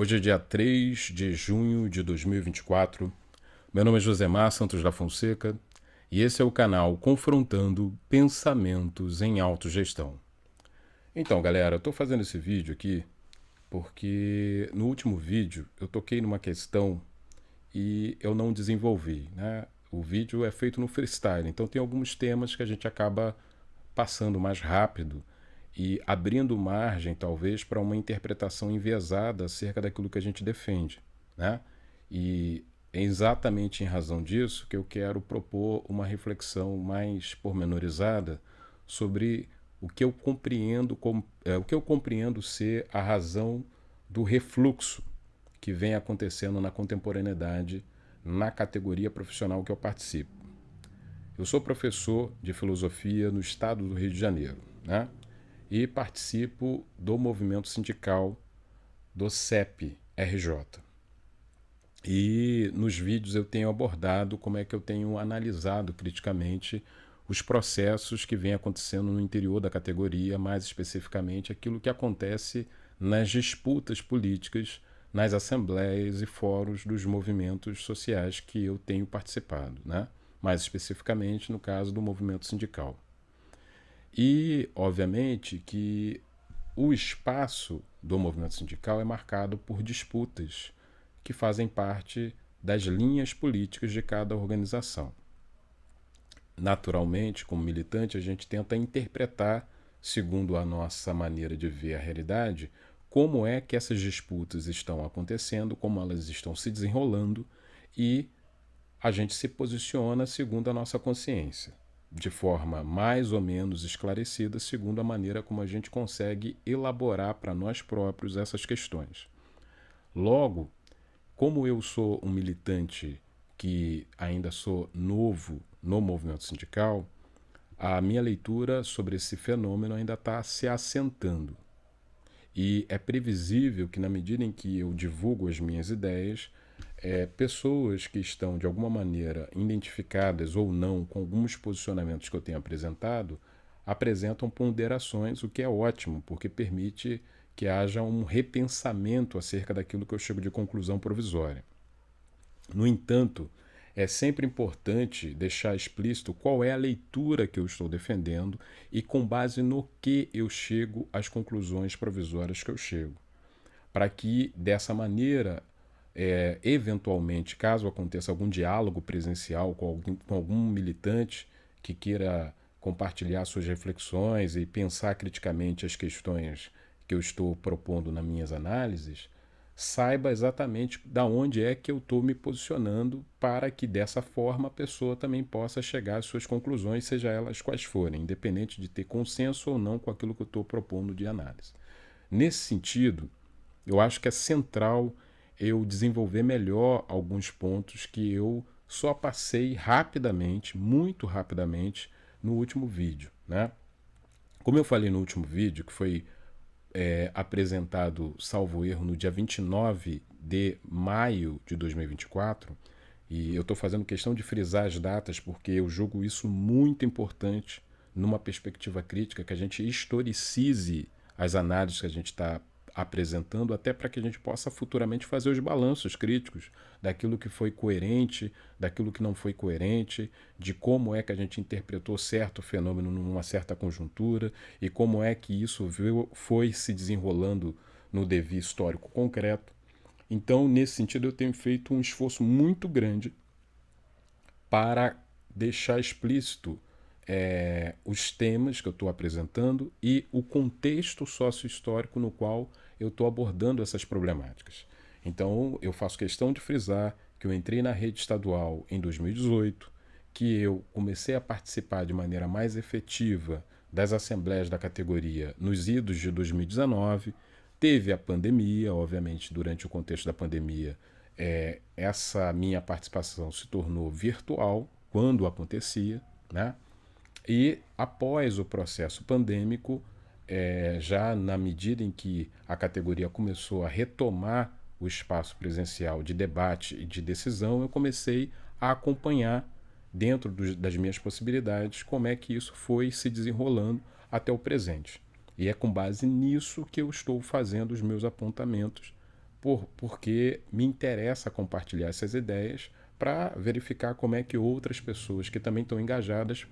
Hoje é dia 3 de junho de 2024. Meu nome é Josemar Santos da Fonseca e esse é o canal Confrontando Pensamentos em Autogestão. Então, galera, eu estou fazendo esse vídeo aqui porque no último vídeo eu toquei numa questão e eu não desenvolvi, né? O vídeo é feito no freestyle, então tem alguns temas que a gente acaba passando mais rápido e abrindo margem, talvez, para uma interpretação enviesada acerca daquilo que a gente defende, né? E é exatamente em razão disso que eu quero propor uma reflexão mais pormenorizada sobre o que eu compreendo ser a razão do refluxo que vem acontecendo na contemporaneidade na categoria profissional que eu participo. Eu sou professor de filosofia no estado do Rio de Janeiro, né? E participo do movimento sindical do CEP-RJ. E nos vídeos eu tenho abordado como é que eu tenho analisado criticamente os processos que vêm acontecendo no interior da categoria, mais especificamente aquilo que acontece nas disputas políticas, nas assembleias e fóruns dos movimentos sociais que eu tenho participado, né? Mais especificamente no caso do movimento sindical. E, obviamente, que o espaço do movimento sindical é marcado por disputas que fazem parte das linhas políticas de cada organização. Naturalmente, como militante, a gente tenta interpretar, segundo a nossa maneira de ver a realidade, como é que essas disputas estão acontecendo, como elas estão se desenrolando e a gente se posiciona segundo a nossa consciência, de forma mais ou menos esclarecida, segundo a maneira como a gente consegue elaborar para nós próprios essas questões. Logo, como eu sou um militante que ainda sou novo no movimento sindical, a minha leitura sobre esse fenômeno ainda está se assentando. E é previsível que, na medida em que eu divulgo as minhas ideias, pessoas que estão, de alguma maneira, identificadas ou não com alguns posicionamentos que eu tenho apresentado, apresentam ponderações, o que é ótimo, porque permite que haja um repensamento acerca daquilo que eu chamo de conclusão provisória. No entanto, é sempre importante deixar explícito qual é a leitura que eu estou defendendo e com base no que eu chego às conclusões provisórias que eu chego. Para que, dessa maneira, eventualmente, caso aconteça algum diálogo presencial com algum militante que queira compartilhar suas reflexões e pensar criticamente as questões que eu estou propondo nas minhas análises, saiba exatamente da onde é que eu estou me posicionando para que dessa forma a pessoa também possa chegar às suas conclusões, seja elas quais forem, independente de ter consenso ou não com aquilo que eu estou propondo de análise. Nesse sentido, eu acho que é central eu desenvolver melhor alguns pontos que eu só passei rapidamente, muito rapidamente, no último vídeo, né? Como eu falei no último vídeo, que foi apresentado, salvo erro, no dia 29 de maio de 2024, e eu estou fazendo questão de frisar as datas porque eu julgo isso muito importante numa perspectiva crítica, que a gente historicize as análises que a gente está apresentando, até para que a gente possa futuramente fazer os balanços críticos daquilo que foi coerente, daquilo que não foi coerente, de como é que a gente interpretou certo fenômeno numa certa conjuntura e como é que isso foi se desenrolando no devir histórico concreto. Então, nesse sentido, eu tenho feito um esforço muito grande para deixar explícito os temas que eu estou apresentando e o contexto sócio-histórico no qual eu estou abordando essas problemáticas. Então, eu faço questão de frisar que eu entrei na rede estadual em 2018, que eu comecei a participar de maneira mais efetiva das assembleias da categoria nos idos de 2019, teve a pandemia, obviamente, durante o contexto da pandemia, essa minha participação se tornou virtual quando acontecia, né? E após o processo pandêmico, já na medida em que a categoria começou a retomar o espaço presencial de debate e de decisão, eu comecei a acompanhar, dentro das minhas possibilidades, como é que isso foi se desenrolando até o presente. E é com base nisso que eu estou fazendo os meus apontamentos porque me interessa compartilhar essas ideias para verificar como é que outras pessoas que também estão engajadas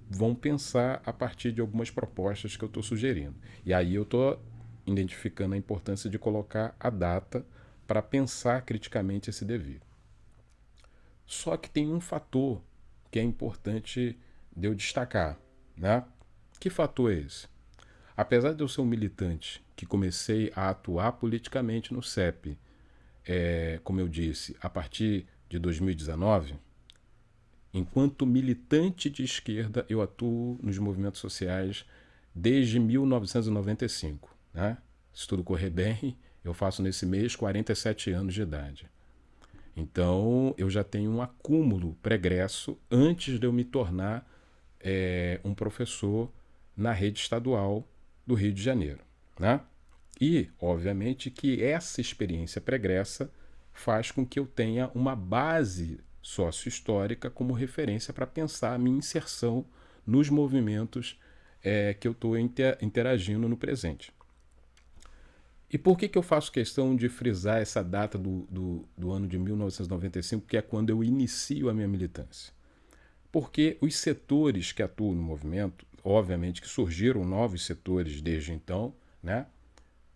vão pensar a partir de algumas propostas que eu estou sugerindo. E aí eu estou identificando a importância de colocar a data para pensar criticamente esse devir. Só que tem um fator que é importante de eu destacar, né? Que fator é esse? Apesar de eu ser um militante que comecei a atuar politicamente no CEP, como eu disse, a partir de 2019, enquanto militante de esquerda, eu atuo nos movimentos sociais desde 1995. Né? Se tudo correr bem, eu faço nesse mês 47 anos de idade. Então, eu já tenho um acúmulo pregresso antes de eu me tornar um professor na rede estadual do Rio de Janeiro. Né? E, obviamente, que essa experiência pregressa faz com que eu tenha uma base sócio-histórica como referência para pensar a minha inserção nos movimentos que eu estou interagindo no presente. E por que eu faço questão de frisar essa data do ano de 1995, que é quando eu inicio a minha militância? Porque os setores que atuam no movimento, obviamente que surgiram novos setores desde então, né?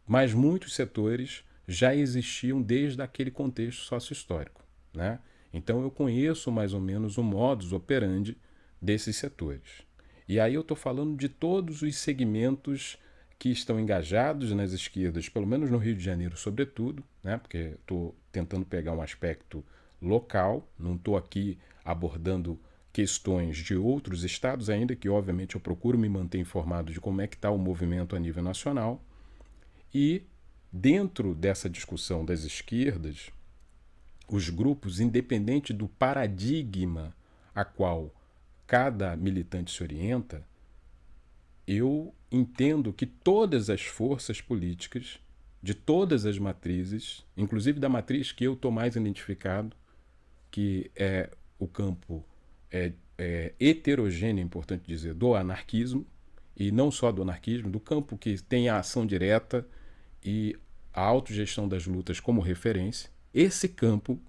Mas muitos setores já existiam desde aquele contexto sócio-histórico. Né? Então eu conheço mais ou menos o modus operandi desses setores. E aí eu estou falando de todos os segmentos que estão engajados nas esquerdas, pelo menos no Rio de Janeiro, sobretudo, né? Porque estou tentando pegar um aspecto local, não estou aqui abordando questões de outros estados, ainda que obviamente eu procuro me manter informado de como é que está o movimento a nível nacional. E dentro dessa discussão das esquerdas, os grupos, independente do paradigma a qual cada militante se orienta, eu entendo que todas as forças políticas, de todas as matrizes, inclusive da matriz que eu estou mais identificado, que é o campo heterogêneo, é importante dizer, do anarquismo, e não só do anarquismo, do campo que tem a ação direta e a autogestão das lutas como referência, esse campo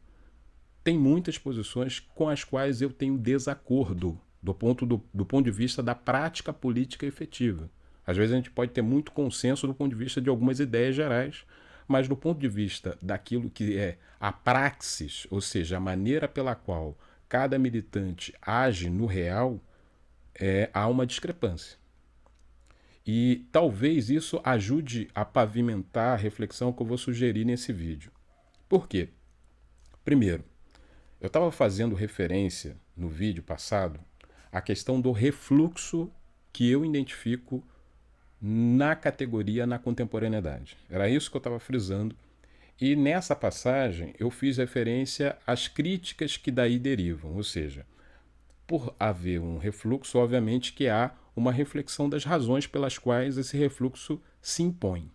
tem muitas posições com as quais eu tenho desacordo do ponto de vista da prática política efetiva. Às vezes a gente pode ter muito consenso do ponto de vista de algumas ideias gerais, mas do ponto de vista daquilo que é a praxis, ou seja, a maneira pela qual cada militante age no real, há uma discrepância. E talvez isso ajude a pavimentar a reflexão que eu vou sugerir nesse vídeo. Por quê? Primeiro, eu estava fazendo referência no vídeo passado à questão do refluxo que eu identifico na categoria na contemporaneidade. Era isso que eu estava frisando. E nessa passagem eu fiz referência às críticas que daí derivam, ou seja, por haver um refluxo, obviamente que há uma reflexão das razões pelas quais esse refluxo se impõe.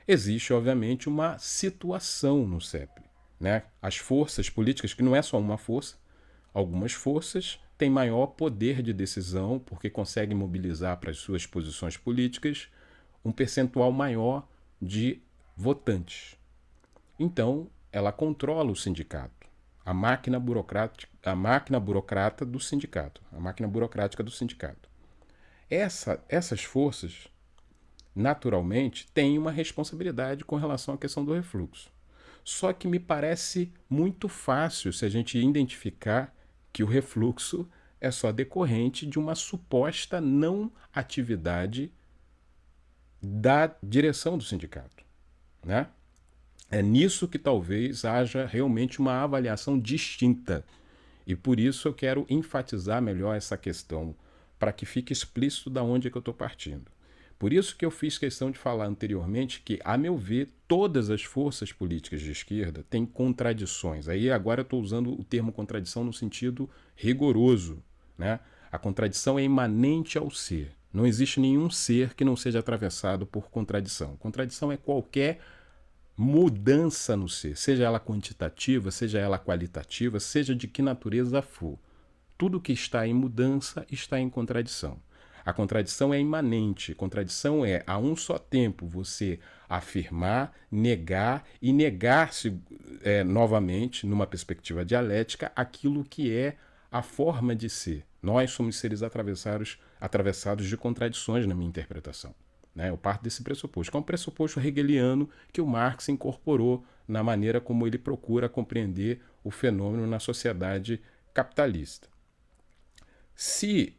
Existe, obviamente, uma situação no CEP. Né? As forças políticas, que não é só uma força, algumas forças têm maior poder de decisão porque conseguem mobilizar para as suas posições políticas um percentual maior de votantes. Então, ela controla o sindicato, a máquina burocrata do sindicato, a máquina burocrática do sindicato. Essas forças, naturalmente, têm uma responsabilidade com relação à questão do refluxo. Só que me parece muito fácil se a gente identificar que o refluxo é só decorrente de uma suposta não atividade da direção do sindicato. Né? É nisso que talvez haja realmente uma avaliação distinta. E por isso eu quero enfatizar melhor essa questão, para que fique explícito de onde é que eu estou partindo. Por isso que eu fiz questão de falar anteriormente que, a meu ver, todas as forças políticas de esquerda têm contradições. Aí agora eu estou usando o termo contradição no sentido rigoroso. Né? A contradição é imanente ao ser. Não existe nenhum ser que não seja atravessado por contradição. Contradição é qualquer mudança no ser, seja ela quantitativa, seja ela qualitativa, seja de que natureza for. Tudo que está em mudança está em contradição. A contradição é imanente. Contradição é, a um só tempo, você afirmar, negar e negar-se novamente, numa perspectiva dialética, aquilo que é a forma de ser. Nós somos seres atravessados de contradições na minha interpretação. Né? Eu parto desse pressuposto, que é um pressuposto hegeliano que o Marx incorporou na maneira como ele procura compreender o fenômeno na sociedade capitalista. Se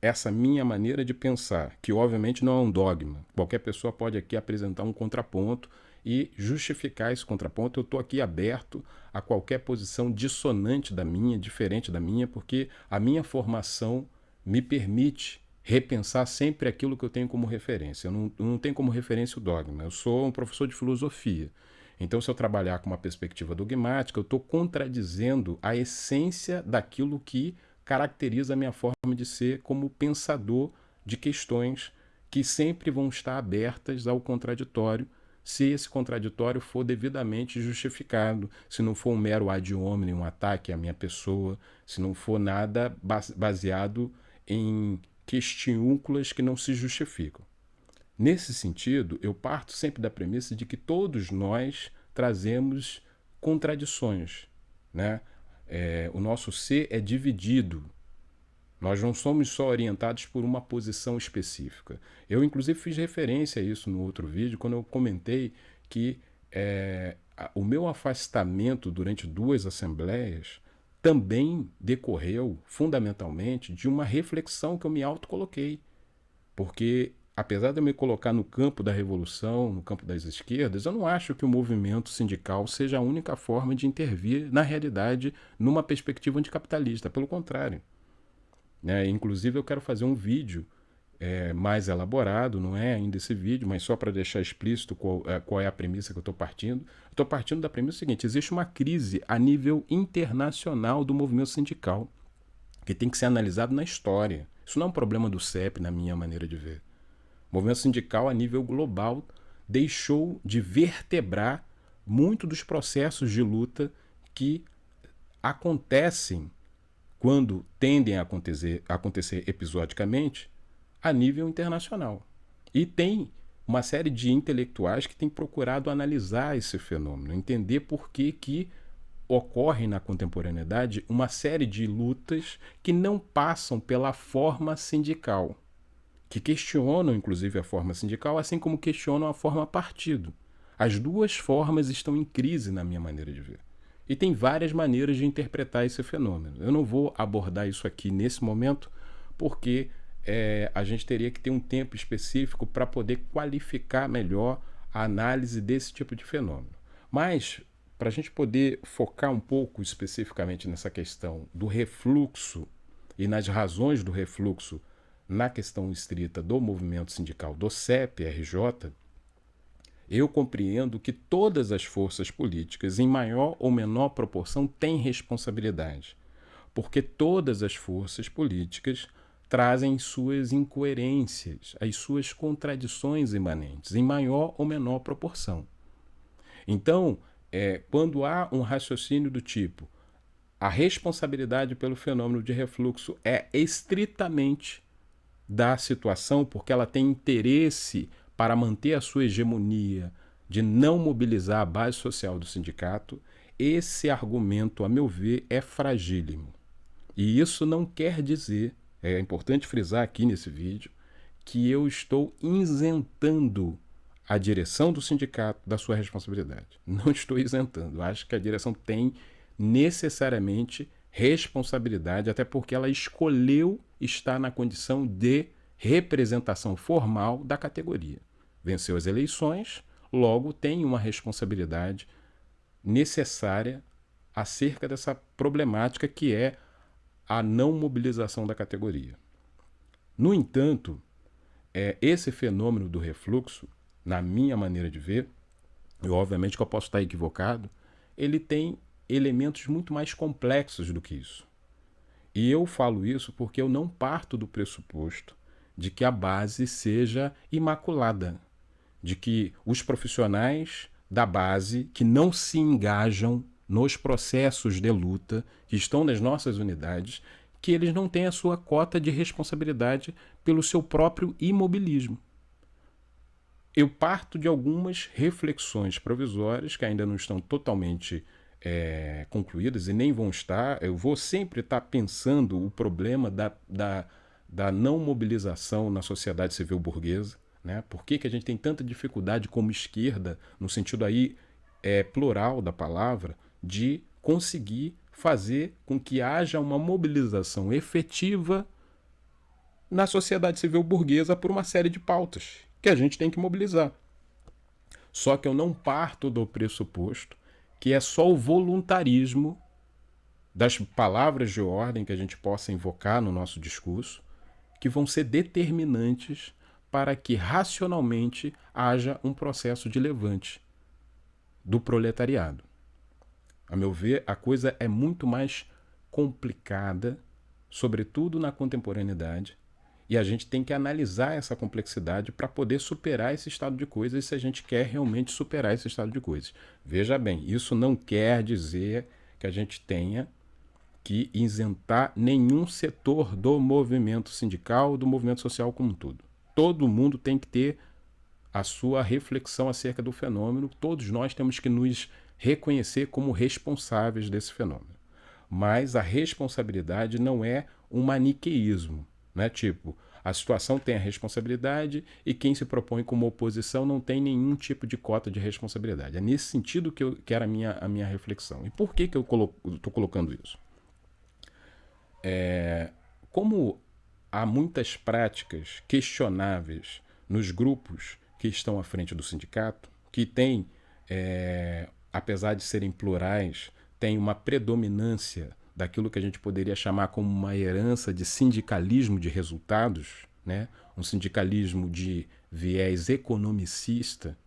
essa minha maneira de pensar, que obviamente não é um dogma, qualquer pessoa pode aqui apresentar um contraponto e justificar esse contraponto, eu estou aqui aberto a qualquer posição dissonante da minha, diferente da minha, porque a minha formação me permite repensar sempre aquilo que eu tenho como referência. Eu não tenho como referência o dogma, eu sou um professor de filosofia. Então, se eu trabalhar com uma perspectiva dogmática, eu estou contradizendo a essência daquilo que caracteriza a minha forma de ser como pensador de questões que sempre vão estar abertas ao contraditório, se esse contraditório for devidamente justificado, se não for um mero ad hominem, um ataque à minha pessoa, se não for nada baseado em questiúnculas que não se justificam. Nesse sentido, eu parto sempre da premissa de que todos nós trazemos contradições, né? O nosso ser é dividido. Nós não somos só orientados por uma posição específica. Eu, inclusive, fiz referência a isso no outro vídeo, quando eu comentei que o meu afastamento durante 2 assembleias também decorreu, fundamentalmente, de uma reflexão que eu me autocoloquei. Porque, apesar de eu me colocar no campo da revolução, no campo das esquerdas, eu não acho que o movimento sindical seja a única forma de intervir na realidade numa perspectiva anticapitalista. Pelo contrário. Inclusive, eu quero fazer um vídeo mais elaborado, não é ainda esse vídeo, mas só para deixar explícito qual é a premissa que eu estou partindo. Eu estou partindo da premissa seguinte: existe uma crise a nível internacional do movimento sindical, que tem que ser analisado na história. Isso não é um problema do CEP, na minha maneira de ver. O movimento sindical, a nível global, deixou de vertebrar muito dos processos de luta que acontecem quando tendem a acontecer episodicamente a nível internacional. E tem uma série de intelectuais que têm procurado analisar esse fenômeno, entender por que ocorre na contemporaneidade uma série de lutas que não passam pela forma sindical, que questionam inclusive a forma sindical, assim como questionam a forma partido. As duas formas estão em crise na minha maneira de ver. E tem várias maneiras de interpretar esse fenômeno. Eu não vou abordar isso aqui nesse momento, porque a gente teria que ter um tempo específico para poder qualificar melhor a análise desse tipo de fenômeno. Mas, para a gente poder focar um pouco especificamente nessa questão do refluxo e nas razões do refluxo na questão estrita do movimento sindical do CEP-RJ, eu compreendo que todas as forças políticas, em maior ou menor proporção, têm responsabilidade, porque todas as forças políticas trazem suas incoerências, as suas contradições imanentes, em maior ou menor proporção. Então, quando há um raciocínio do tipo, a responsabilidade pelo fenômeno de refluxo é estritamente da situação, porque ela tem interesse para manter a sua hegemonia de não mobilizar a base social do sindicato, esse argumento, a meu ver, é fragílimo. E isso não quer dizer, é importante frisar aqui nesse vídeo, que eu estou isentando a direção do sindicato da sua responsabilidade. Não estou isentando. Acho que a direção tem necessariamente responsabilidade, até porque ela escolheu estar na condição de representação formal da categoria. Venceu as eleições, logo tem uma responsabilidade necessária acerca dessa problemática que é a não mobilização da categoria. No entanto, esse fenômeno do refluxo, na minha maneira de ver, e obviamente que eu posso estar equivocado, ele tem elementos muito mais complexos do que isso. E eu falo isso porque eu não parto do pressuposto de que a base seja imaculada, de que os profissionais da base que não se engajam nos processos de luta que estão nas nossas unidades, que eles não têm a sua cota de responsabilidade pelo seu próprio imobilismo. Eu parto de algumas reflexões provisórias que ainda não estão totalmente concluídas e nem vão estar. Eu vou sempre estar pensando o problema da não mobilização na sociedade civil burguesa. Né? Por que a gente tem tanta dificuldade como esquerda, no sentido aí plural da palavra, de conseguir fazer com que haja uma mobilização efetiva na sociedade civil burguesa por uma série de pautas que a gente tem que mobilizar. Só que eu não parto do pressuposto que é só o voluntarismo das palavras de ordem que a gente possa invocar no nosso discurso que vão ser determinantes para que racionalmente haja um processo de levante do proletariado. A meu ver, a coisa é muito mais complicada, sobretudo na contemporaneidade, e a gente tem que analisar essa complexidade para poder superar esse estado de coisas se a gente quer realmente superar esse estado de coisas. Veja bem, isso não quer dizer que a gente tenha que isentar nenhum setor do movimento sindical, do movimento social como um todo. Todo mundo tem que ter a sua reflexão acerca do fenômeno, todos nós temos que nos reconhecer como responsáveis desse fenômeno. Mas a responsabilidade não é um maniqueísmo, né? Tipo, a situação tem a responsabilidade e quem se propõe como oposição não tem nenhum tipo de cota de responsabilidade. É nesse sentido que era a minha reflexão. E por que eu estou colocando isso? Como há muitas práticas questionáveis nos grupos que estão à frente do sindicato, que têm, apesar de serem plurais, tem uma predominância daquilo que a gente poderia chamar como uma herança de sindicalismo de resultados, né? Um sindicalismo de viés economicista,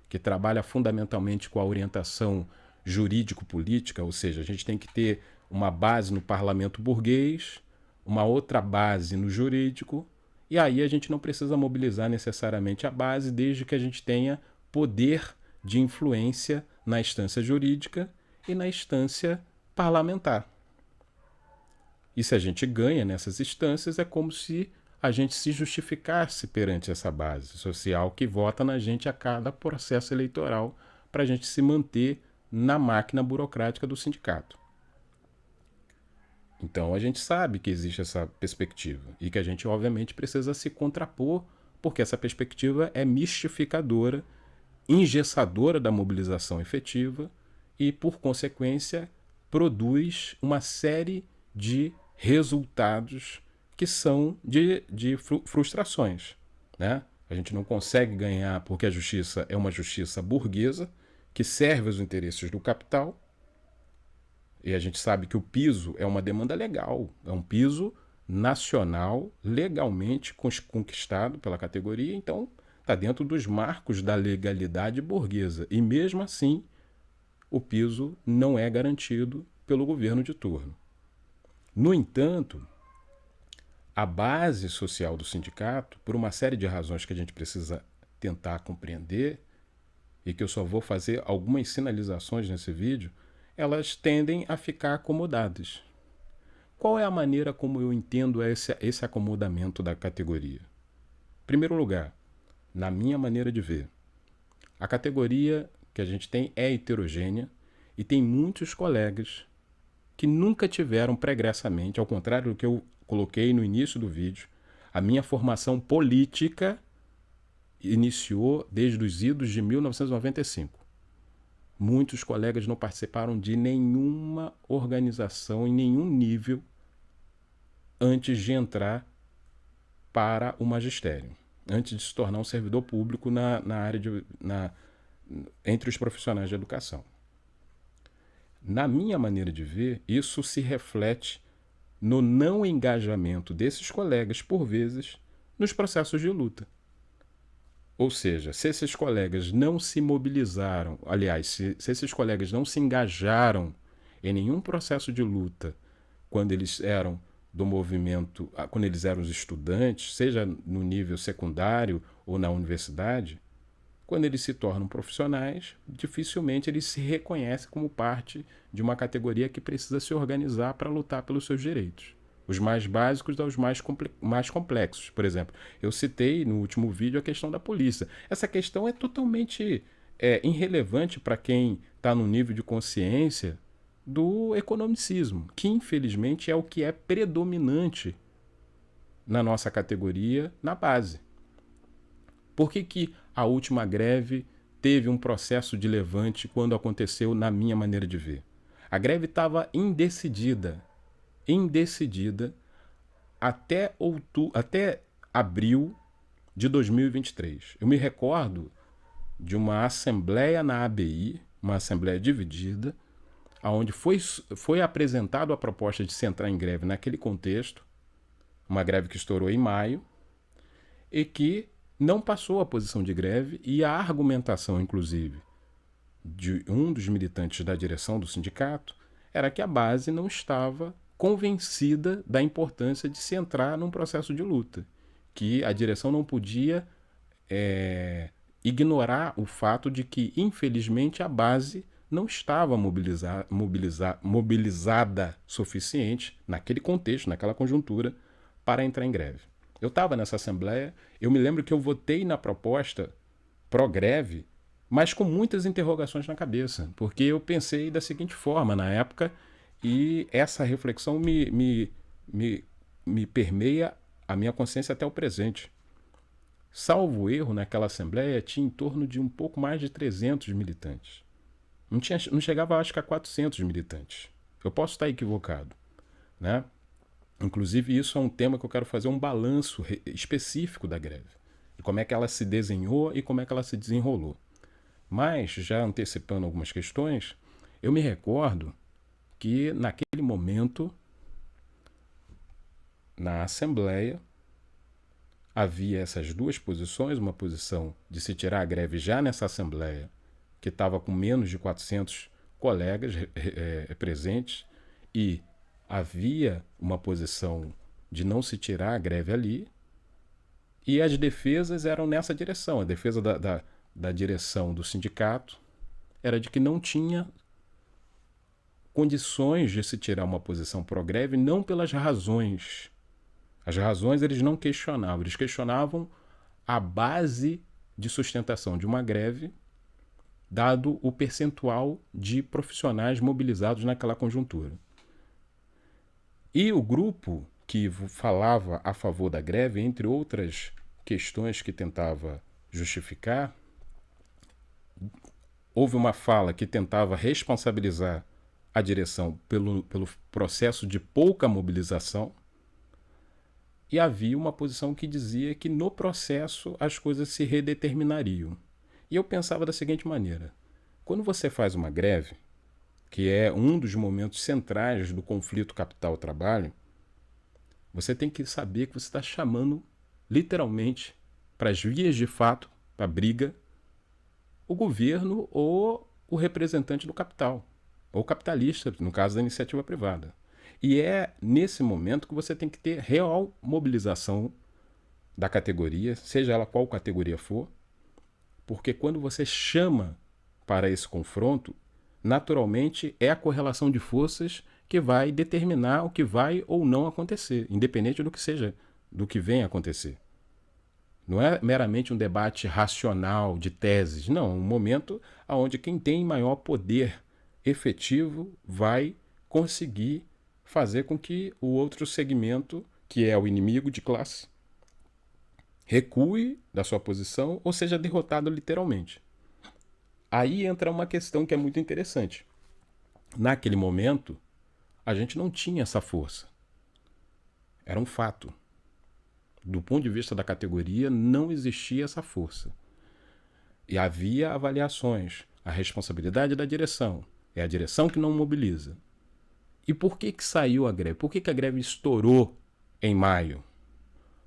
que trabalha fundamentalmente com a orientação jurídico-política, ou seja, a gente tem que ter uma base no parlamento burguês, uma outra base no jurídico, e aí a gente não precisa mobilizar necessariamente a base, desde que a gente tenha poder de influência na instância jurídica e na instância parlamentar. E se a gente ganha nessas instâncias, é como se a gente se justificasse perante essa base social que vota na gente a cada processo eleitoral para a gente se manter na máquina burocrática do sindicato. Então a gente sabe que existe essa perspectiva e que a gente obviamente precisa se contrapor, porque essa perspectiva é mistificadora, engessadora da mobilização efetiva e, por consequência, produz uma série de resultados que são de frustrações. Né? A gente não consegue ganhar porque a justiça é uma justiça burguesa que serve aos interesses do capital. E a gente sabe que o piso é uma demanda legal, é um piso nacional, legalmente conquistado pela categoria, então está dentro dos marcos da legalidade burguesa. E mesmo assim, o piso não é garantido pelo governo de turno. No entanto, a base social do sindicato, por uma série de razões que a gente precisa tentar compreender, e que eu só vou fazer algumas sinalizações nesse vídeo, elas tendem a ficar acomodadas. Qual é a maneira como eu entendo esse acomodamento da categoria? Em primeiro lugar, na minha maneira de ver, a categoria que a gente tem é heterogênea e tem muitos colegas que nunca tiveram pregressamente, ao contrário do que eu coloquei no início do vídeo, a minha formação política iniciou desde os idos de 1995. Muitos colegas não participaram de nenhuma organização em nenhum nível antes de entrar para o magistério, antes de se tornar um servidor público entre os profissionais de educação. Na minha maneira de ver, isso se reflete no não engajamento desses colegas, por vezes, nos processos de luta. Ou seja, se esses colegas não se mobilizaram, aliás, se esses colegas não se engajaram em nenhum processo de luta quando eles eram do movimento, quando eles eram os estudantes, seja no nível secundário ou na universidade, quando eles se tornam profissionais, dificilmente eles se reconhecem como parte de uma categoria que precisa se organizar para lutar pelos seus direitos. os mais básicos aos mais complexos. Por exemplo, eu citei no último vídeo a questão da polícia. Essa questão é totalmente irrelevante para quem está no nível de consciência do economicismo, que infelizmente é o que é predominante na nossa categoria na base. Por que a última greve teve um processo de levante quando aconteceu, na minha maneira de ver? A greve estava indecidida até abril de 2023. Eu me recordo de uma assembleia na ABI, uma assembleia dividida, onde foi apresentado a proposta de se entrar em greve naquele contexto, uma greve que estourou em maio, e que não passou a posição de greve, e a argumentação, inclusive, de um dos militantes da direção do sindicato era que a base não estava convencida da importância de se entrar num processo de luta, que a direção não podia ignorar o fato de que, infelizmente, a base não estava mobilizada suficiente naquele contexto, naquela conjuntura, para entrar em greve. Eu estava nessa assembleia, eu me lembro que eu votei na proposta pró-greve, mas com muitas interrogações na cabeça, porque eu pensei da seguinte forma na época, e essa reflexão me permeia a minha consciência até o presente. Salvo erro, naquela assembleia tinha em torno de um pouco mais de 300 militantes. Não chegava, acho que, a 400 militantes. Eu posso estar equivocado, né? Inclusive, isso é um tema que eu quero fazer um balanço específico da greve. De como é que ela se desenhou e como é que ela se desenrolou. Mas, já antecipando algumas questões, eu me recordo que, naquele momento, na Assembleia, havia essas duas posições, uma posição de se tirar a greve já nessa Assembleia, que estava com menos de 400 colegas presentes, e havia uma posição de não se tirar a greve ali, e as defesas eram nessa direção. A defesa da direção do sindicato era de que não tinha condições de se tirar uma posição pró-greve, não pelas razões. As razões eles não questionavam, eles questionavam a base de sustentação de uma greve, dado o percentual de profissionais mobilizados naquela conjuntura. E o grupo que falava a favor da greve, entre outras questões que tentava justificar, houve uma fala que tentava responsabilizar a direção pelo processo de pouca mobilização, e havia uma posição que dizia que no processo as coisas se redeterminariam. E eu pensava da seguinte maneira: quando você faz uma greve, que é um dos momentos centrais do conflito capital-trabalho, você tem que saber que você está chamando, literalmente, para as vias de fato, para a briga, o governo ou o representante do capital, ou capitalista, no caso da iniciativa privada. E é nesse momento que você tem que ter real mobilização da categoria, seja ela qual categoria for, porque quando você chama para esse confronto, naturalmente é a correlação de forças que vai determinar o que vai ou não acontecer, independente do que seja, do que venha a acontecer. Não é meramente um debate racional de teses, não, é um momento onde quem tem maior poder efetivo vai conseguir fazer com que o outro segmento, que é o inimigo de classe, recue da sua posição ou seja derrotado literalmente. Aí entra uma questão que é muito interessante. Naquele momento, a gente não tinha essa força. Era um fato. Do ponto de vista da categoria, não existia essa força. E havia avaliações. A responsabilidade da direção. É a direção que não mobiliza. E por que saiu a greve? Por que a greve estourou em maio?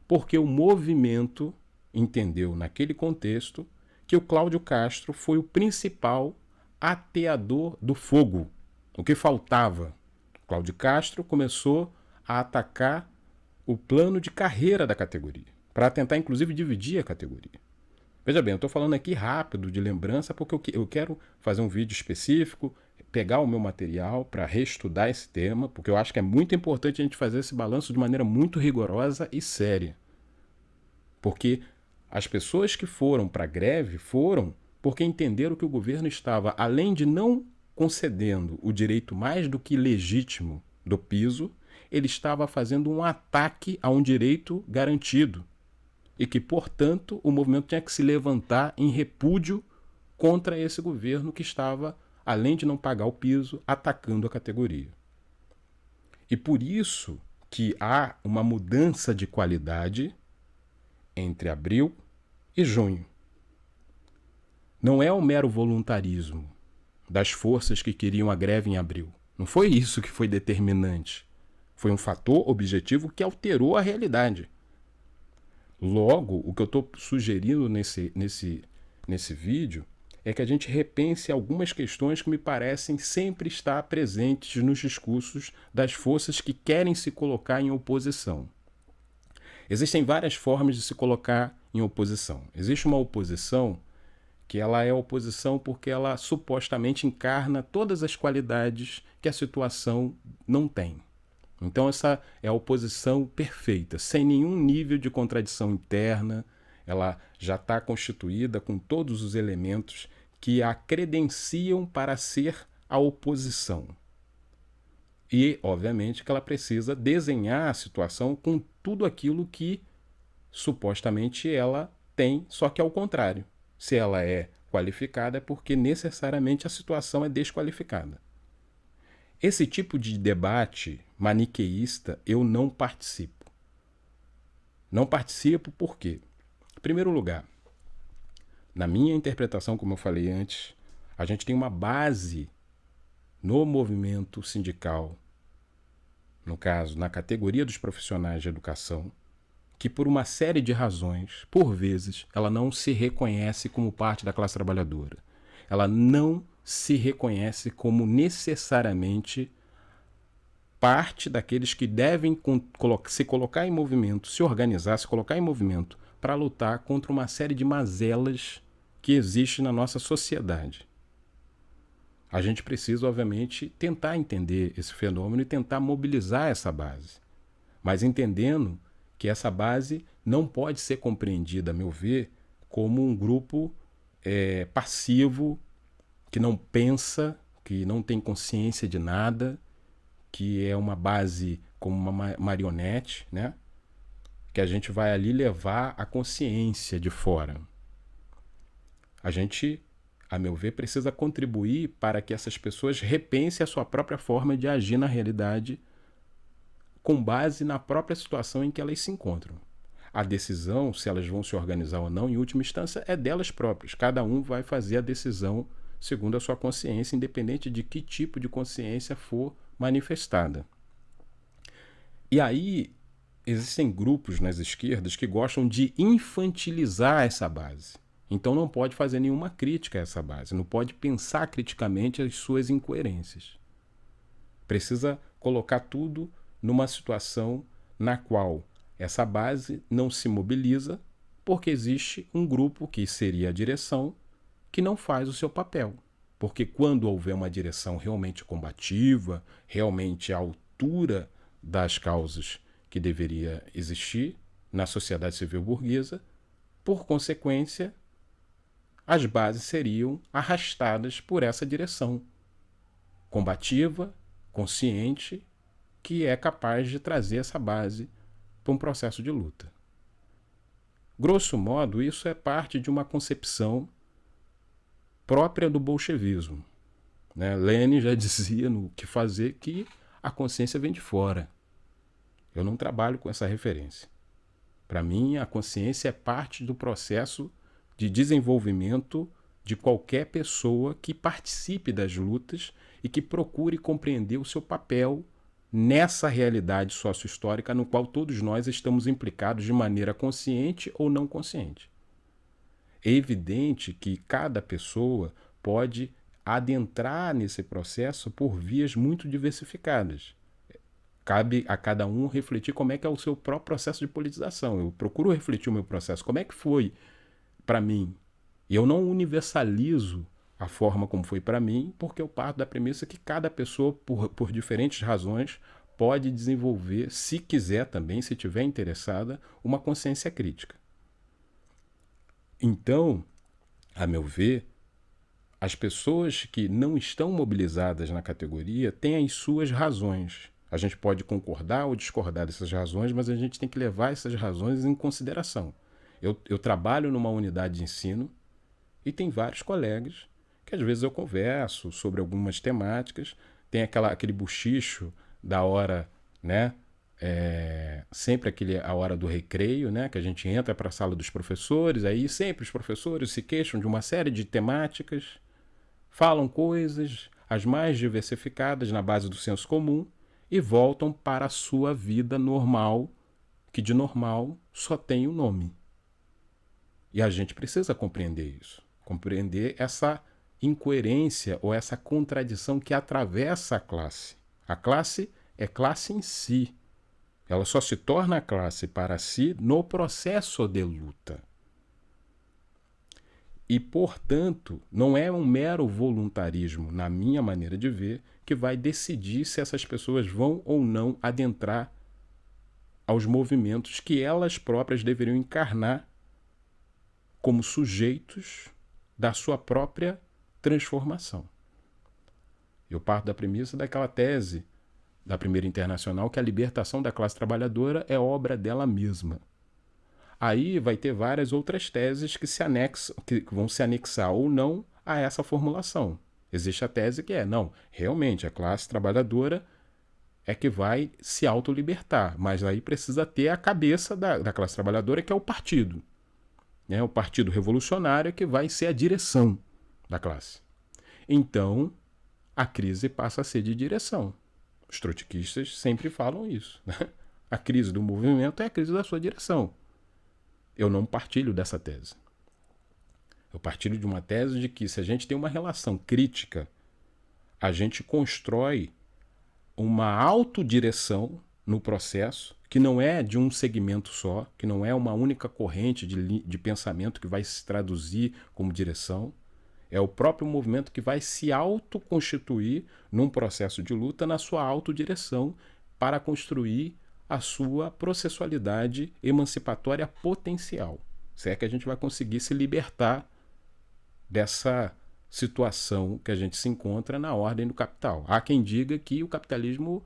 Porque o movimento entendeu, naquele contexto, que o Cláudio Castro foi o principal ateador do fogo. O que faltava? O Cláudio Castro começou a atacar o plano de carreira da categoria, para tentar, inclusive, dividir a categoria. Veja bem, eu estou falando aqui rápido, de lembrança, porque eu quero fazer um vídeo específico, pegar o meu material para reestudar esse tema, porque eu acho que é muito importante a gente fazer esse balanço de maneira muito rigorosa e séria. Porque as pessoas que foram para a greve foram porque entenderam que o governo estava, além de não concedendo o direito mais do que legítimo do piso, ele estava fazendo um ataque a um direito garantido. E que, portanto, o movimento tinha que se levantar em repúdio contra esse governo que estava, além de não pagar o piso, atacando a categoria. E por isso que há uma mudança de qualidade entre abril e junho. Não é o mero voluntarismo das forças que queriam a greve em abril. Não foi isso que foi determinante. Foi um fator objetivo que alterou a realidade. Logo, o que eu estou sugerindo nesse vídeo é que a gente repense algumas questões que me parecem sempre estar presentes nos discursos das forças que querem se colocar em oposição. Existem várias formas de se colocar em oposição. Existe uma oposição que ela é oposição porque ela supostamente encarna todas as qualidades que a situação não tem. Então essa é a oposição perfeita, sem nenhum nível de contradição interna, ela já está constituída com todos os elementos que a credenciam para ser a oposição. E, obviamente, que ela precisa desenhar a situação com tudo aquilo que supostamente ela tem, só que ao contrário. Se ela é qualificada, é porque necessariamente a situação é desqualificada. Esse tipo de debate maniqueísta eu não participo. Não participo por quê? Em primeiro lugar, na minha interpretação, como eu falei antes, a gente tem uma base no movimento sindical, no caso, na categoria dos profissionais de educação, que por uma série de razões, por vezes, ela não se reconhece como parte da classe trabalhadora. Ela não se reconhece como necessariamente parte daqueles que devem se colocar em movimento, se organizar, se colocar em movimento para lutar contra uma série de mazelas que existe na nossa sociedade. A gente precisa, obviamente, tentar entender esse fenômeno e tentar mobilizar essa base. Mas entendendo que essa base não pode ser compreendida, a meu ver, como um grupo passivo, que não pensa, que não tem consciência de nada, que é uma base como uma marionete, né? Que a gente vai ali levar a consciência de fora. A gente, a meu ver, precisa contribuir para que essas pessoas repensem a sua própria forma de agir na realidade com base na própria situação em que elas se encontram. A decisão, se elas vão se organizar ou não, em última instância, é delas próprias. Cada um vai fazer a decisão segundo a sua consciência, independente de que tipo de consciência for manifestada. E aí, existem grupos nas esquerdas que gostam de infantilizar essa base. Então não pode fazer nenhuma crítica a essa base, não pode pensar criticamente as suas incoerências. Precisa colocar tudo numa situação na qual essa base não se mobiliza porque existe um grupo, que seria a direção, que não faz o seu papel. Porque quando houver uma direção realmente combativa, realmente à altura das causas que deveria existir na sociedade civil burguesa, por consequência, as bases seriam arrastadas por essa direção combativa, consciente, que é capaz de trazer essa base para um processo de luta. Grosso modo, isso é parte de uma concepção própria do bolchevismo. Lenin já dizia no Que Fazer que a consciência vem de fora. Eu não trabalho com essa referência. Para mim, a consciência é parte do processo de desenvolvimento de qualquer pessoa que participe das lutas e que procure compreender o seu papel nessa realidade sócio-histórica no qual todos nós estamos implicados de maneira consciente ou não consciente. É evidente que cada pessoa pode adentrar nesse processo por vias muito diversificadas. Cabe a cada um refletir como é que é o seu próprio processo de politização. Eu procuro refletir o meu processo. Como é que foi para mim? E eu não universalizo a forma como foi para mim, porque eu parto da premissa que cada pessoa, por diferentes razões, pode desenvolver, se quiser também, se tiver interessada, uma consciência crítica. Então, a meu ver, as pessoas que não estão mobilizadas na categoria têm as suas razões. A gente pode concordar ou discordar dessas razões, mas a gente tem que levar essas razões em consideração. Eu trabalho numa unidade de ensino e tem vários colegas que às vezes eu converso sobre algumas temáticas, tem aquele bochicho da hora, né? Sempre a hora do recreio, né? Que a gente entra para a sala dos professores, aí sempre os professores se queixam de uma série de temáticas, falam coisas as mais diversificadas na base do senso comum e voltam para a sua vida normal, que de normal só tem o nome. E a gente precisa compreender isso, compreender essa incoerência ou essa contradição que atravessa a classe. A classe é classe em si. Ela só se torna classe para si no processo de luta. E, portanto, não é um mero voluntarismo, na minha maneira de ver, que vai decidir se essas pessoas vão ou não adentrar aos movimentos que elas próprias deveriam encarnar como sujeitos da sua própria transformação. Eu parto da premissa daquela tese da Primeira Internacional que a libertação da classe trabalhadora é obra dela mesma. Aí vai ter várias outras teses que vão se anexar ou não a essa formulação. Existe a tese que não, realmente a classe trabalhadora é que vai se autolibertar, mas aí precisa ter a cabeça da classe trabalhadora, que é o partido. O partido revolucionário que vai ser a direção da classe. Então, a crise passa a ser de direção. Os trotskistas sempre falam isso. Né? A crise do movimento é a crise da sua direção. Eu não partilho dessa tese. Eu partilho de uma tese de que se a gente tem uma relação crítica, a gente constrói uma autodireção no processo que não é de um segmento só, que não é uma única corrente de pensamento que vai se traduzir como direção. É o próprio movimento que vai se autoconstituir num processo de luta na sua autodireção para construir a sua processualidade emancipatória potencial. Se é que a gente vai conseguir se libertar dessa situação que a gente se encontra na ordem do capital. Há quem diga que o capitalismo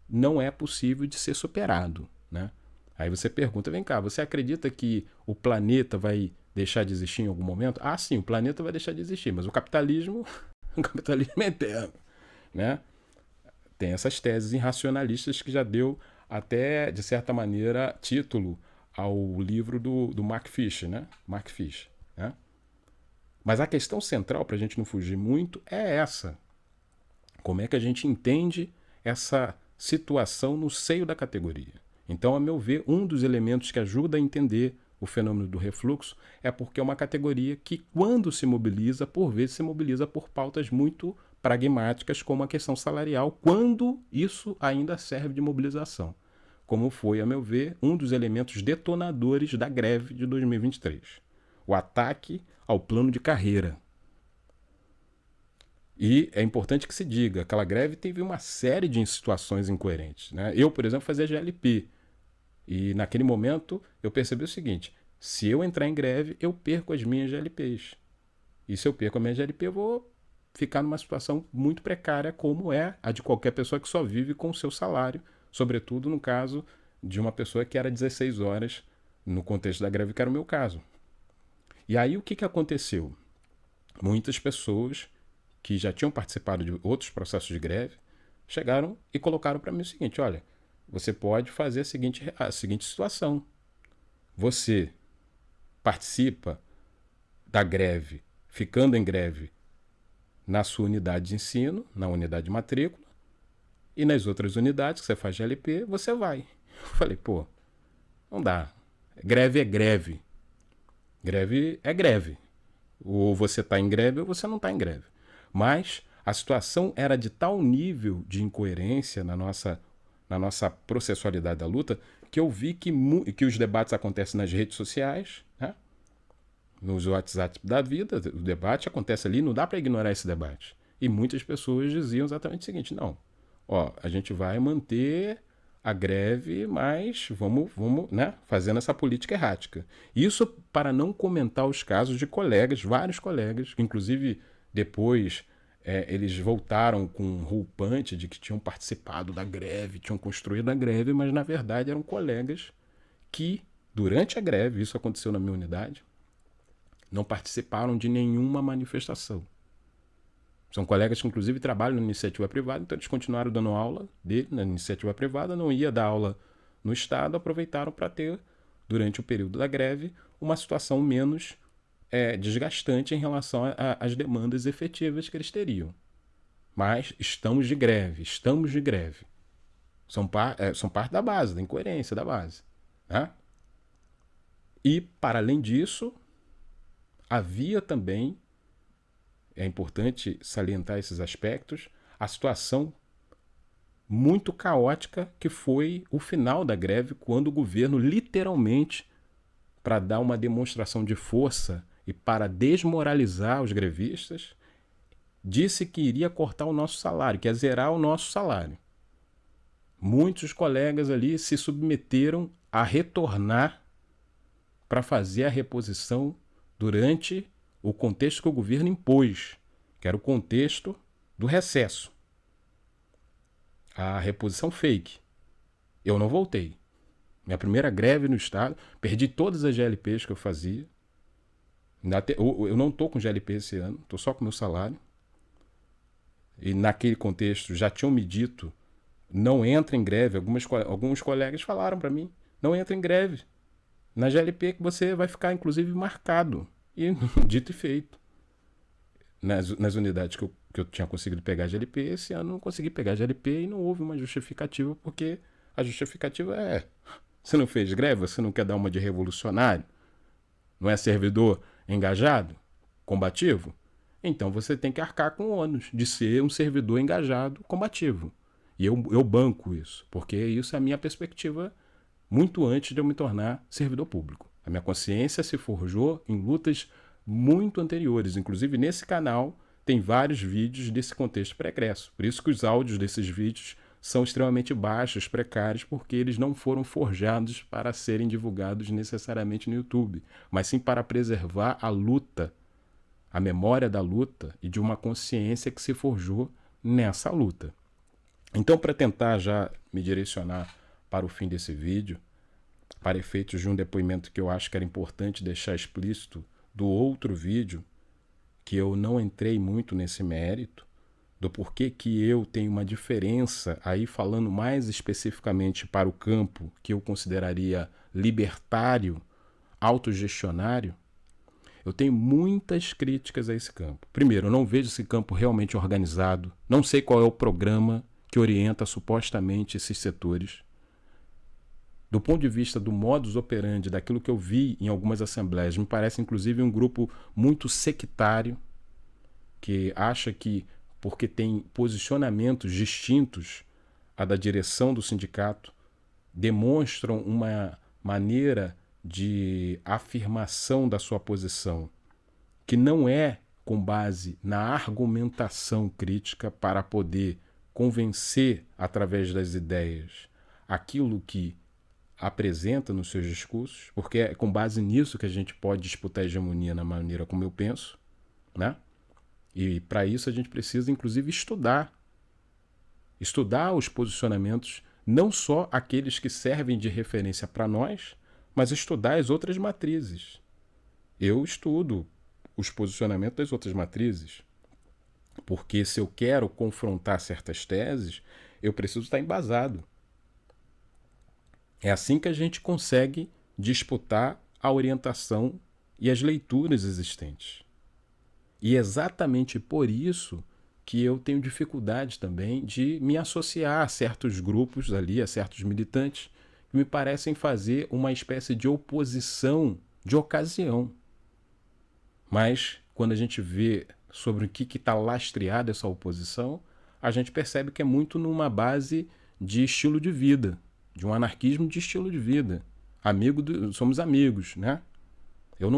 não é possível de ser superado, né? Aí você pergunta, vem cá, você acredita que o planeta vai deixar de existir em algum momento? Ah, sim, o planeta vai deixar de existir, mas o capitalismo é eterno, né? Tem essas teses irracionalistas que já deu até, de certa maneira, título ao livro do Mark Fisher, né? Mark Fisher, né? Mas a questão central, para a gente não fugir muito, é essa. Como é que a gente entende essa situação no seio da categoria? Então, a meu ver, um dos elementos que ajuda a entender o fenômeno do refluxo é porque é uma categoria que, quando se mobiliza, por vezes se mobiliza por pautas muito pragmáticas, como a questão salarial, quando isso ainda serve de mobilização, como foi, a meu ver, um dos elementos detonadores da greve de 2023. O ataque ao plano de carreira. E é importante que se diga, aquela greve teve uma série de situações incoerentes. Né? Eu, por exemplo, fazia GLP. E naquele momento eu percebi o seguinte, se eu entrar em greve, eu perco as minhas GLPs. E se eu perco a minha GLP, eu vou ficar numa situação muito precária, como é a de qualquer pessoa que só vive com o seu salário, sobretudo no caso de uma pessoa que era 16 horas no contexto da greve, que era o meu caso. E aí o que aconteceu? Muitas pessoas que já tinham participado de outros processos de greve chegaram e colocaram para mim o seguinte, olha, você pode fazer a seguinte situação. Você participa da greve, ficando em greve na sua unidade de ensino, na unidade de matrícula, e nas outras unidades que você faz GLP, você vai. Eu falei, pô, não dá. Greve é greve. Greve é greve. Ou você está em greve ou você não está em greve. Mas a situação era de tal nível de incoerência na nossa processualidade da luta que eu vi que os debates acontecem nas redes sociais, né? nos WhatsApp da vida, o debate acontece ali, não dá para ignorar esse debate. E muitas pessoas diziam exatamente o seguinte: não, ó, a gente vai manter a greve, mas vamos, né, fazendo essa política errática. Isso para não comentar os casos de colegas, vários colegas, que inclusive depois eles voltaram com um roupante de que tinham participado da greve, tinham construído a greve, mas na verdade eram colegas que, durante a greve, isso aconteceu na minha unidade, não participaram de nenhuma manifestação. São colegas que, inclusive, trabalham na iniciativa privada, então eles continuaram dando aula na iniciativa privada, não ia dar aula no Estado, aproveitaram para ter, durante o período da greve, uma situação menos desgastante em relação às demandas efetivas que eles teriam. Mas estamos de greve. São parte da base, da incoerência da base. Né? E, para além disso, havia também, é importante salientar esses aspectos, a situação muito caótica que foi o final da greve, quando o governo literalmente, para dar uma demonstração de força e para desmoralizar os grevistas, disse que iria cortar o nosso salário, que ia zerar o nosso salário. Muitos colegas ali se submeteram a retornar para fazer a reposição durante o contexto que o governo impôs, que era o contexto do recesso. A reposição fake. Eu não voltei. Minha primeira greve no Estado, perdi todas as GLPs que eu fazia. Eu não estou com GLP esse ano, estou só com meu salário. E naquele contexto já tinham me dito, não entra em greve. Alguns colegas falaram para mim, não entra em greve. Na GLP que você vai ficar, inclusive, marcado. E dito e feito. Nas unidades que eu tinha conseguido pegar GLP, esse ano não consegui pegar GLP e não houve uma justificativa, porque a justificativa é: você não fez greve, você não quer dar uma de revolucionário, não é servidor engajado, combativo? Então você tem que arcar com o ônus de ser um servidor engajado, combativo. E eu banco isso, porque isso é a minha perspectiva muito antes de eu me tornar servidor público. A minha consciência se forjou em lutas muito anteriores. Inclusive, nesse canal tem vários vídeos desse contexto pregresso. Por isso que os áudios desses vídeos são extremamente baixos, precários, porque eles não foram forjados para serem divulgados necessariamente no YouTube, mas sim para preservar a luta, a memória da luta e de uma consciência que se forjou nessa luta. Então, para tentar já me direcionar para o fim desse vídeo, para efeitos de um depoimento que eu acho que era importante deixar explícito do outro vídeo, que eu não entrei muito nesse mérito, do porquê que eu tenho uma diferença, aí falando mais especificamente para o campo que eu consideraria libertário, autogestionário, eu tenho muitas críticas a esse campo. Primeiro, eu não vejo esse campo realmente organizado, não sei qual é o programa que orienta supostamente esses setores. Do ponto de vista do modus operandi, daquilo que eu vi em algumas assembleias, me parece inclusive um grupo muito sectário, que acha que, porque tem posicionamentos distintos à da direção do sindicato, demonstram uma maneira de afirmação da sua posição, que não é com base na argumentação crítica para poder convencer, através das ideias, aquilo que apresenta nos seus discursos, porque é com base nisso que a gente pode disputar a hegemonia na maneira como eu penso, né? E para isso a gente precisa, inclusive, estudar os posicionamentos, não só aqueles que servem de referência para nós, mas estudar as outras matrizes. Eu estudo os posicionamentos das outras matrizes, porque se eu quero confrontar certas teses, eu preciso estar embasado. É assim que a gente consegue disputar a orientação e as leituras existentes. E é exatamente por isso que eu tenho dificuldade também de me associar a certos grupos ali, a certos militantes, que me parecem fazer uma espécie de oposição de ocasião. Mas, quando a gente vê sobre o que está lastreada essa oposição, a gente percebe que é muito numa base de estilo de vida, de um anarquismo de estilo de vida. Somos amigos, né? Eu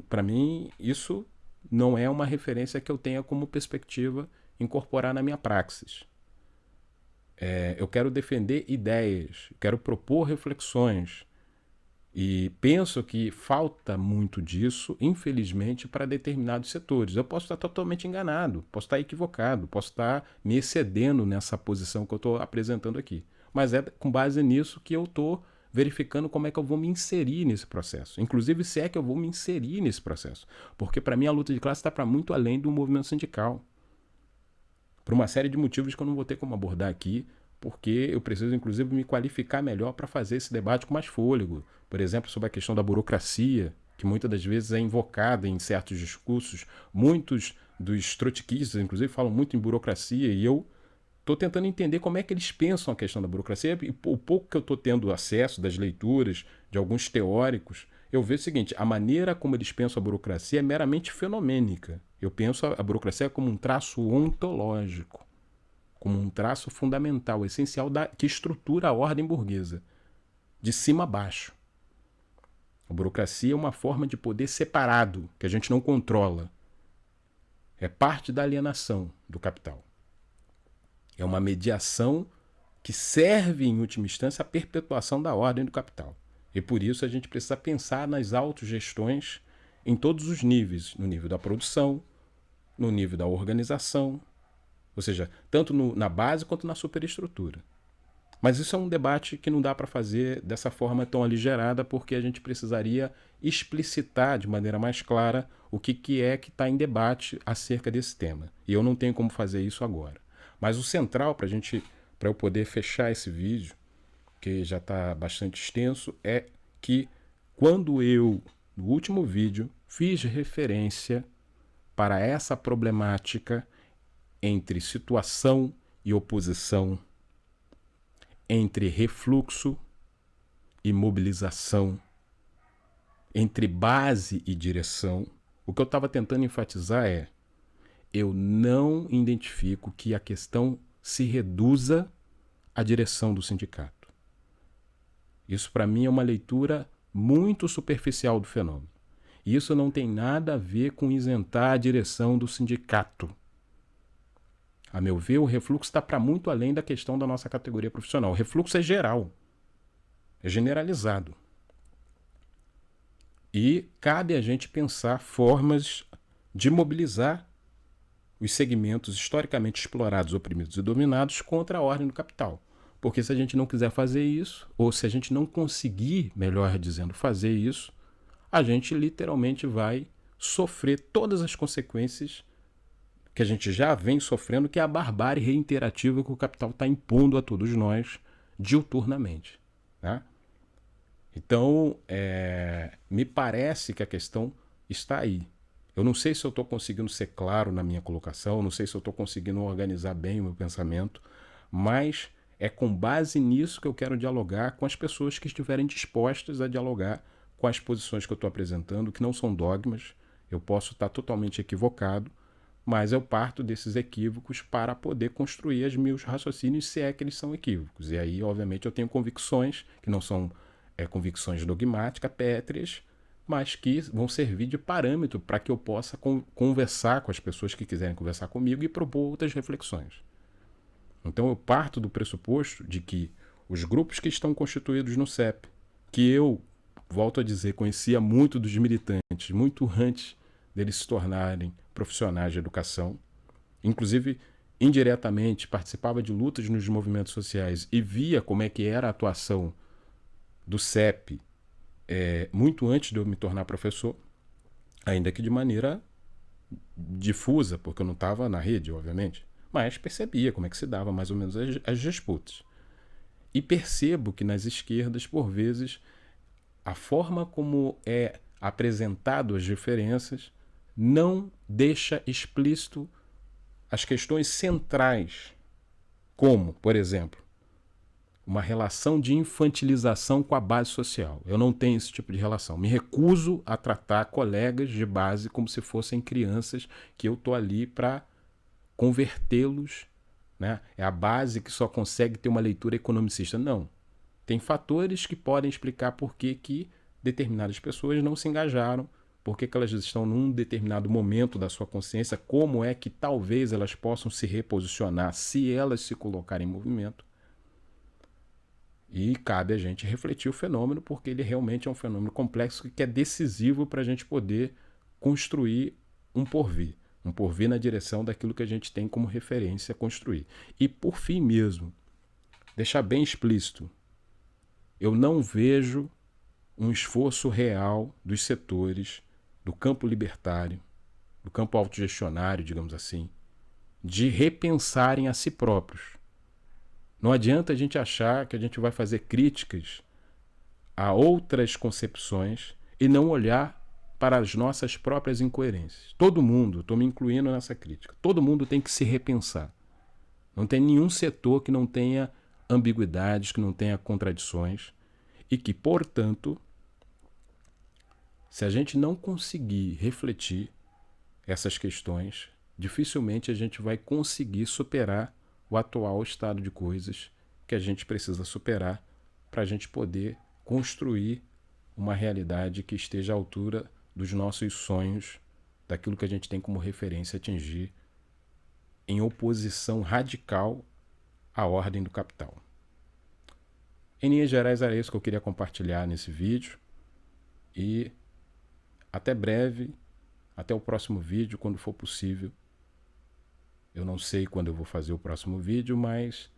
para mim, isso não é uma referência que eu tenha como perspectiva incorporar na minha praxis. Eu quero defender ideias, quero propor reflexões. E penso que falta muito disso, infelizmente, para determinados setores. Eu posso estar totalmente enganado, posso estar equivocado, posso estar me excedendo nessa posição que eu estou apresentando aqui. Mas é com base nisso que eu estou verificando como é que eu vou me inserir nesse processo. Inclusive, se é que eu vou me inserir nesse processo. Porque, para mim, a luta de classe está para muito além do movimento sindical. Por uma série de motivos que eu não vou ter como abordar aqui, porque eu preciso, inclusive, me qualificar melhor para fazer esse debate com mais fôlego. Por exemplo, sobre a questão da burocracia, que muitas das vezes é invocada em certos discursos. Muitos dos trotskistas, inclusive, falam muito em burocracia, e eu estou tentando entender como é que eles pensam a questão da burocracia. E o pouco que eu estou tendo acesso das leituras de alguns teóricos, eu vejo o seguinte: a maneira como eles pensam a burocracia é meramente fenomênica. Eu penso a burocracia como um traço ontológico, como um traço fundamental, essencial, que estrutura a ordem burguesa, de cima a baixo. A burocracia é uma forma de poder separado, que a gente não controla. É parte da alienação do capital. É uma mediação que serve, em última instância, à perpetuação da ordem do capital. E por isso a gente precisa pensar nas autogestões em todos os níveis, no nível da produção, no nível da organização, ou seja, tanto na base quanto na superestrutura. Mas isso é um debate que não dá para fazer dessa forma tão aligerada, porque a gente precisaria explicitar de maneira mais clara o que é que está em debate acerca desse tema. E eu não tenho como fazer isso agora. Mas o central para eu poder fechar esse vídeo, que já está bastante extenso, é que quando eu, no último vídeo, fiz referência para essa problemática entre situação e oposição, entre refluxo e mobilização, entre base e direção, o que eu estava tentando enfatizar é: eu não identifico que a questão se reduza à direção do sindicato. Isso, para mim, é uma leitura muito superficial do fenômeno. Isso não tem nada a ver com isentar a direção do sindicato. A meu ver, o refluxo está para muito além da questão da nossa categoria profissional. O refluxo é geral, é generalizado. E cabe a gente pensar formas de mobilizar os segmentos historicamente explorados, oprimidos e dominados contra a ordem do capital. Porque se a gente não quiser fazer isso, ou se a gente não conseguir, melhor dizendo, fazer isso, a gente literalmente vai sofrer todas as consequências que a gente já vem sofrendo, que é a barbárie reiterativa que o capital está impondo a todos nós diuturnamente. Né? Então, me parece que a questão está aí. Eu não sei se eu estou conseguindo ser claro na minha colocação, não sei se eu estou conseguindo organizar bem o meu pensamento, mas é com base nisso que eu quero dialogar com as pessoas que estiverem dispostas a dialogar com as posições que eu estou apresentando, que não são dogmas. Eu posso estar totalmente equivocado, mas eu parto desses equívocos para poder construir os meus raciocínios, se é que eles são equívocos. E aí, obviamente, eu tenho convicções que não são convicções dogmáticas, pétreas, mas que vão servir de parâmetro para que eu possa conversar com as pessoas que quiserem conversar comigo e propor outras reflexões. Então eu parto do pressuposto de que os grupos que estão constituídos no CEP, que eu, volto a dizer, conhecia muito dos militantes, muito antes deles se tornarem profissionais de educação, inclusive indiretamente participava de lutas nos movimentos sociais e via como é que era a atuação do CEP muito antes de eu me tornar professor, ainda que de maneira difusa, porque eu não estava na rede, obviamente, mas percebia como é que se dava mais ou menos as disputas. E percebo que nas esquerdas, por vezes, a forma como é apresentado as diferenças não deixa explícito as questões centrais, como, por exemplo, uma relação de infantilização com a base social. Eu não tenho esse tipo de relação. Me recuso a tratar colegas de base como se fossem crianças que eu estou ali para convertê-los. Né? É a base que só consegue ter uma leitura economicista. Não. Tem fatores que podem explicar por que determinadas pessoas não se engajaram por que elas estão num determinado momento da sua consciência, como é que talvez elas possam se reposicionar se elas se colocarem em movimento. E cabe a gente refletir o fenômeno, porque ele realmente é um fenômeno complexo que é decisivo para a gente poder construir um porvir na direção daquilo que a gente tem como referência a construir. E por fim mesmo, deixar bem explícito, eu não vejo um esforço real dos setores do campo libertário, do campo autogestionário, digamos assim, de repensarem a si próprios. Não adianta a gente achar que a gente vai fazer críticas a outras concepções e não olhar para as nossas próprias incoerências. Todo mundo, estou me incluindo nessa crítica, todo mundo tem que se repensar. Não tem nenhum setor que não tenha ambiguidades, que não tenha contradições e que, portanto, se a gente não conseguir refletir essas questões, dificilmente a gente vai conseguir superar o atual estado de coisas que a gente precisa superar para a gente poder construir uma realidade que esteja à altura dos nossos sonhos, daquilo que a gente tem como referência a atingir, em oposição radical à ordem do capital. Em linhas gerais, era isso que eu queria compartilhar nesse vídeo. E até breve, até o próximo vídeo, quando for possível. Eu não sei quando eu vou fazer o próximo vídeo, mas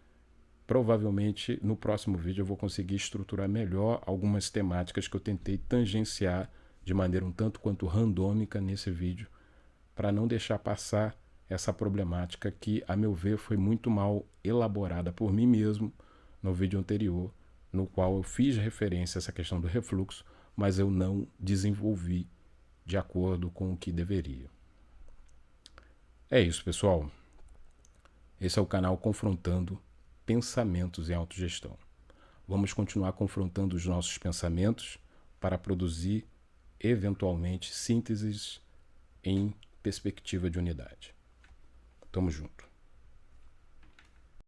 provavelmente no próximo vídeo eu vou conseguir estruturar melhor algumas temáticas que eu tentei tangenciar de maneira um tanto quanto randômica nesse vídeo, para não deixar passar essa problemática que, a meu ver, foi muito mal elaborada por mim mesmo no vídeo anterior, no qual eu fiz referência a essa questão do refluxo, mas eu não desenvolvi de acordo com o que deveria. É isso, pessoal. Esse é o canal Confrontando Pensamentos em Autogestão. Vamos continuar confrontando os nossos pensamentos para produzir, eventualmente, sínteses em perspectiva de unidade. Tamo junto.